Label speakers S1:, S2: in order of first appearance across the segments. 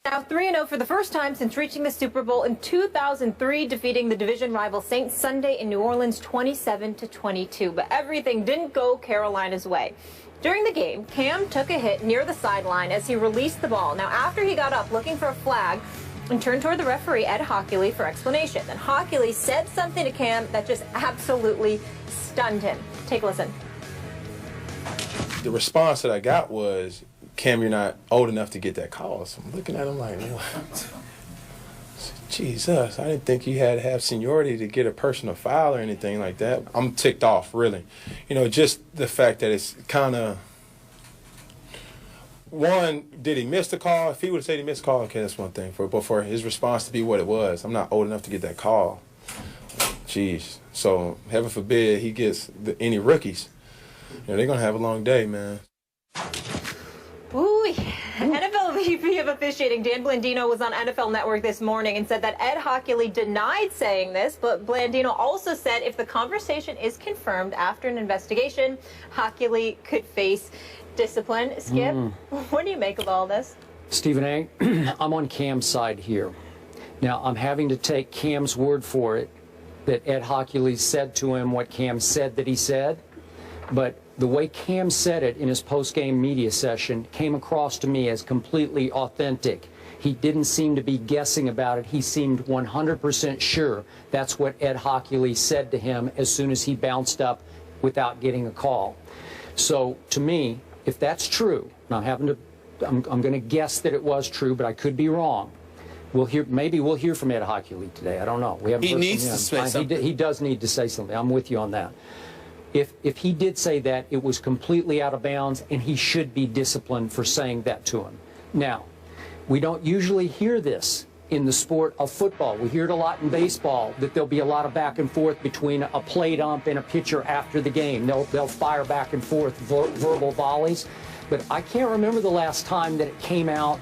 S1: Now 3-0 for the first time since reaching the Super Bowl in 2003, defeating the division rival Saints Sunday in New Orleans 27-22. But everything didn't go Carolina's way. During the game, Cam took a hit near the sideline as he released the ball. Now, after he got up looking for a flag and turned toward the referee, Ed Hockley, for explanation. Then Hockley said something to Cam that just absolutely stunned him. Take a listen.
S2: The response that I got was, Cam, you're not old enough to get that call. So I'm looking at him like, Jesus, I didn't think you had to have seniority to get a personal foul or anything like that. I'm ticked off, really. You know, just the fact that it's kind of, one, did he miss the call? If he would have said he missed the call, okay, that's one thing. But for his response to be what it was, I'm not old enough to get that call. Jeez. So heaven forbid he gets any rookies. You know, they're going to have a long day, man.
S1: Ooh. NFL VP of officiating Dan Blandino was on NFL Network this morning and said that Ed Hockley denied saying this, but Blandino also said if the conversation is confirmed after an investigation, Hockley could face discipline. Skip, what do you make of all this?
S3: Stephen A., I'm on Cam's side here. Now, I'm having to take Cam's word for it that Ed Hockley said to him what Cam said that he said, but the way Cam said it in his post-game media session came across to me as completely authentic. He didn't seem to be guessing about it. He seemed 100% sure that's what Ed Hockley said to him as soon as he bounced up without getting a call. So to me, if that's true, and I'm going to guess that it was true, but I could be wrong. Maybe we'll hear from Ed Hockley today. I don't know. We haven't heard from him.
S4: He needs to say something.
S3: He does need to say something. I'm with you on that. If he did say that, it was completely out of bounds, and he should be disciplined for saying that to him. Now, we don't usually hear this in the sport of football. We hear it a lot in baseball, that there'll be a lot of back and forth between a plate ump and a pitcher after the game. They'll fire back and forth verbal volleys. But I can't remember the last time that it came out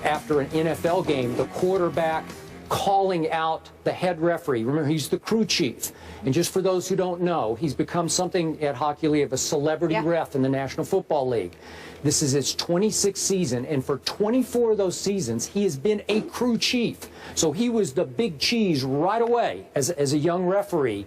S3: after an NFL game, the quarterback calling out the head referee. Remember, he's the crew chief. And just for those who don't know, he's become something at Hockley of a celebrity ref in the National Football League. This is his 26th season, and for 24 of those seasons, he has been a crew chief. So he was the big cheese right away as a young referee.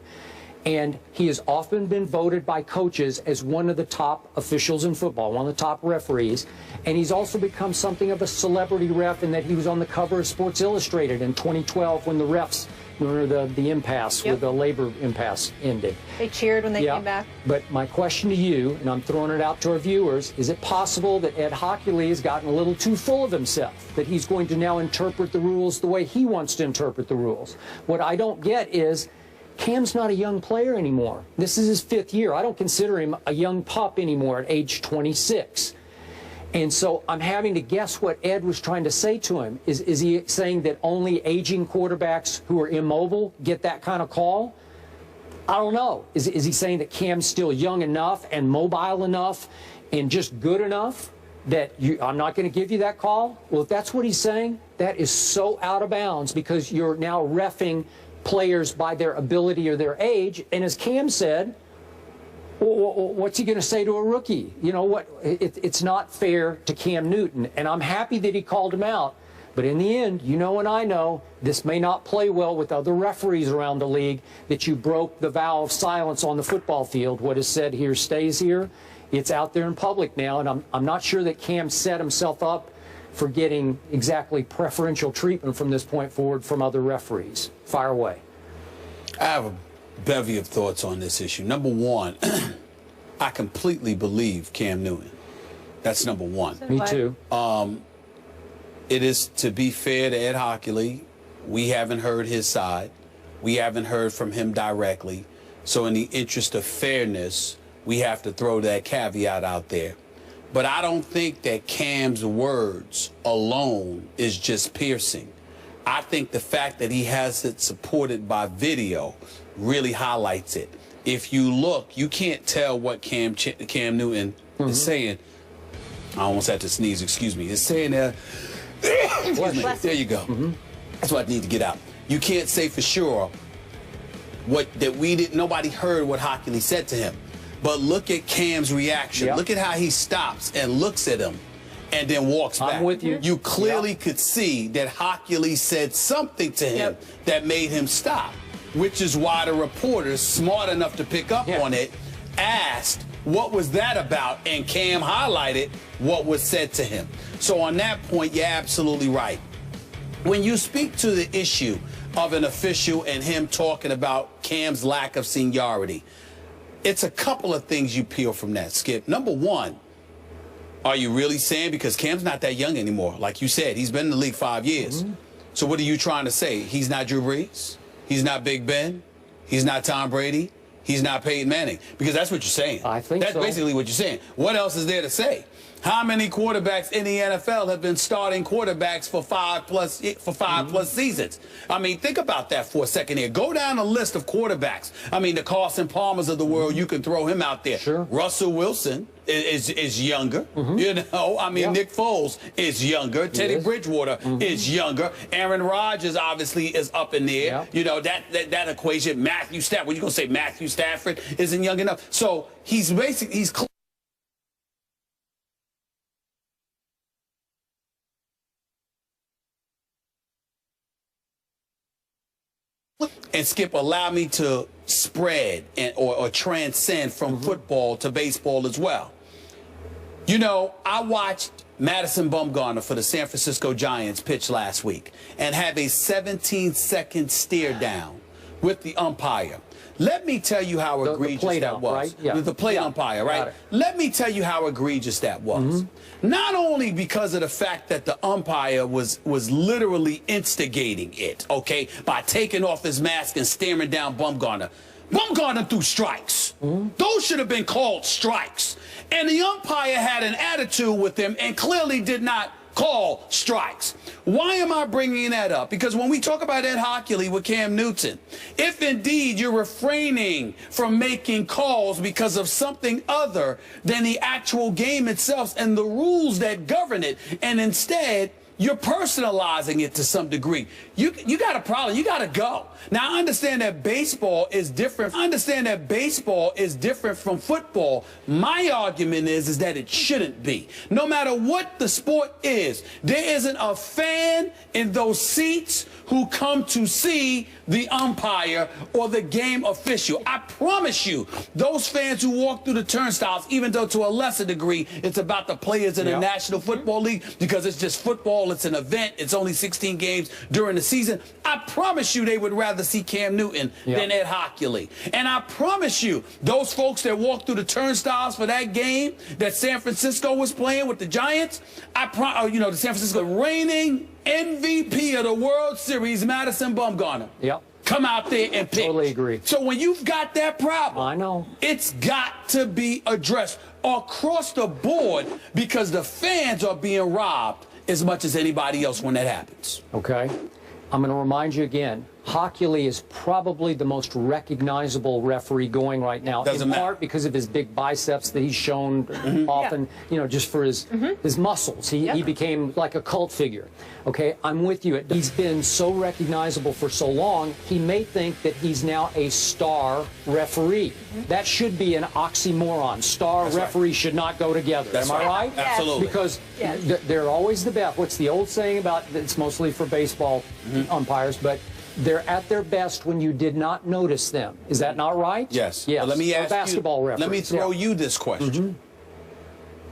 S3: And he has often been voted by coaches as one of the top officials in football, one of the top referees. And he's also become something of a celebrity ref in that he was on the cover of Sports Illustrated in 2012 when the refs, remember the impasse, with the labor impasse ended.
S1: They cheered when they came back.
S3: But my question to you, and I'm throwing it out to our viewers, is it possible that Ed Hockley has gotten a little too full of himself, that he's going to now interpret the rules the way he wants to interpret the rules? What I don't get is, Cam's not a young player anymore. This is his 5th year. I don't consider him a young pup anymore at age 26. And so I'm having to guess what Ed was trying to say to him. Is he saying that only aging quarterbacks who are immobile get that kind of call? I don't know. Is he saying that Cam's still young enough and mobile enough and just good enough that I'm not going to give you that call? Well, if that's what he's saying, that is so out of bounds because you're now reffing players by their ability or their age. And as Cam said, what's he going to say to a rookie? You know what? It's not fair to Cam Newton. And I'm happy that he called him out. But in the end, you know and I know, this may not play well with other referees around the league, that you broke the vow of silence on the football field. What is said here stays here. It's out there in public now. And I'm not sure that Cam set himself up for getting exactly preferential treatment from this point forward from other referees. Fire away.
S4: I have a bevy of thoughts on this issue. Number one, I completely believe Cam Newton. That's number one.
S3: Me too.
S4: It is, to be fair to Ed Hockley, we haven't heard his side. We haven't heard from him directly. So in the interest of fairness, we have to throw that caveat out there. But I don't think that Cam's words alone is just piercing. I think the fact that he has it supported by video really highlights it. If you look, you can't tell what Cam Newton is saying. I almost had to sneeze, excuse me. He's saying that. There you go. That's what I need to get out. You can't say for sure nobody heard what Hockley said to him. But look at Cam's reaction. Look at how he stops and looks at him and then walks back.
S3: I'm with you.
S4: You clearly could see that Hockley said something to him that made him stop, which is why the reporters, smart enough to pick up on it, asked, what was that about? And Cam highlighted what was said to him. So on that point, you're absolutely right. When you speak to the issue of an official and him talking about Cam's lack of seniority, it's a couple of things you peel from that, Skip. Number one, are you really saying, because Cam's not that young anymore, like you said, he's been in the league 5 years. So what are you trying to say? He's not Drew Brees? He's not Big Ben? He's not Tom Brady? He's not Peyton Manning? Because that's what you're saying.
S3: I think
S4: that's basically what you're saying. What else is there to say? How many quarterbacks in the NFL have been starting quarterbacks for five plus seasons? I mean, think about that for a second here. Go down a list of quarterbacks. I mean, the Carson Palmers of the world, you can throw him out there.
S3: Sure.
S4: Russell Wilson is younger. You know, I mean, Nick Foles is younger. Teddy Bridgewater is younger. Aaron Rodgers obviously is up in there. You know, that equation. Matthew Stafford. What you gonna say? Matthew Stafford isn't young enough. So he's And Skip, allow me to spread or transcend from football to baseball as well. You know, I watched Madison Bumgarner for the San Francisco Giants pitch last week and have a 17-second stare down with the umpire. Let me tell you how egregious that was. Right? The plate umpire, right? Let me tell you how egregious that was. Not only because of the fact that the umpire was literally instigating it, okay, by taking off his mask and staring down Bumgarner. Bumgarner threw strikes. Those should have been called strikes. And the umpire had an attitude with him and clearly did not call strikes. Why am I bringing that up? Because when we talk about Ed Hockley with Cam Newton, if indeed you're refraining from making calls because of something other than the actual game itself and the rules that govern it, and instead you're personalizing it to some degree, you got a problem. You got to go. Now, I understand that baseball is different. I understand that baseball is different from football. My argument is that it shouldn't be. No matter what the sport is, there isn't a fan in those seats who come to see the umpire or the game official. I promise you, those fans who walk through the turnstiles, even though to a lesser degree it's about the players in the National Football League, because it's just football, it's an event, it's only 16 games during the season, I promise you they would rather see Cam Newton than Ed Hockley. And I promise you, those folks that walked through the turnstiles for that game that San Francisco was playing with the Giants, you know, the San Francisco reigning MVP of the World Series, Madison Bumgarner. Come out there and pitch.
S3: Totally agree.
S4: So when you've got that problem,
S3: I know,
S4: it's got to be addressed across the board, because the fans are being robbed as much as anybody else when that happens.
S3: Okay. I'm going to remind you again, Hockley is probably the most recognizable referee going right now, in part because of his big biceps that he's shown often, you know, just for his muscles. He became like a cult figure. Okay, I'm with you. He's been so recognizable for so long, he may think that he's now a star referee. That should be an oxymoron. Star referee should not go together. Am I right?
S4: Absolutely.
S3: Because they're always the best. What's the old saying about, it's mostly for baseball umpires, but they're at their best when you did not notice them. Is that not right?
S4: Yes.
S3: Yes.
S4: But let me ask
S3: basketball
S4: you,
S3: referees.
S4: let me throw you this question.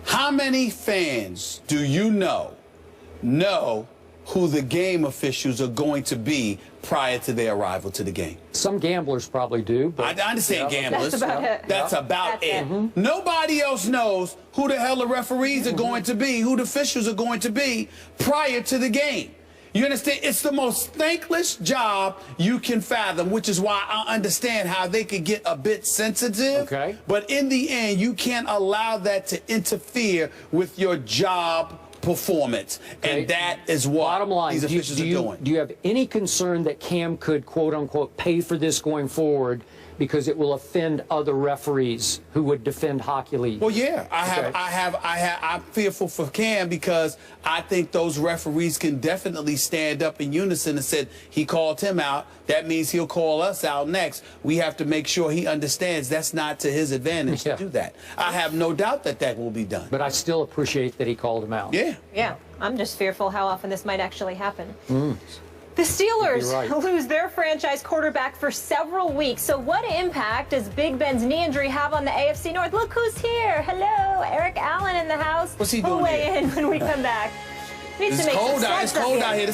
S4: How many fans do you know who the game officials are going to be prior to their arrival to the game?
S3: Some gamblers probably do. But
S4: I understand gamblers.
S1: That's about it.
S4: That's about it. Nobody else knows who the hell the referees are going to be, who the officials are going to be prior to the game. You understand? It's the most thankless job you can fathom, which is why I understand how they could get a bit sensitive.
S3: Okay.
S4: But in the end, you can't allow that to interfere with your job performance. Okay. And that is what
S3: bottom line,
S4: these officials are doing.
S3: Do you have any concern that Cam could, quote unquote, pay for this going forward because it will offend other referees who would defend Hockey League.
S4: Well, yeah, I'm fearful for Cam because I think those referees can definitely stand up in unison and said he called him out. That means he'll call us out next. We have to make sure he understands that's not to his advantage to do that. I have no doubt that that will be done.
S3: But I still appreciate that he called him out.
S4: Yeah.
S1: Yeah, I'm just fearful how often this might actually happen. The Steelers lose their franchise quarterback for several weeks. So what impact does Big Ben's knee injury have on the AFC North? Look who's here. Hello, Eric Allen in the house.
S4: What's he
S1: We'll
S4: doing
S1: weigh
S4: here?
S1: in when we come back.
S4: It's cold out here.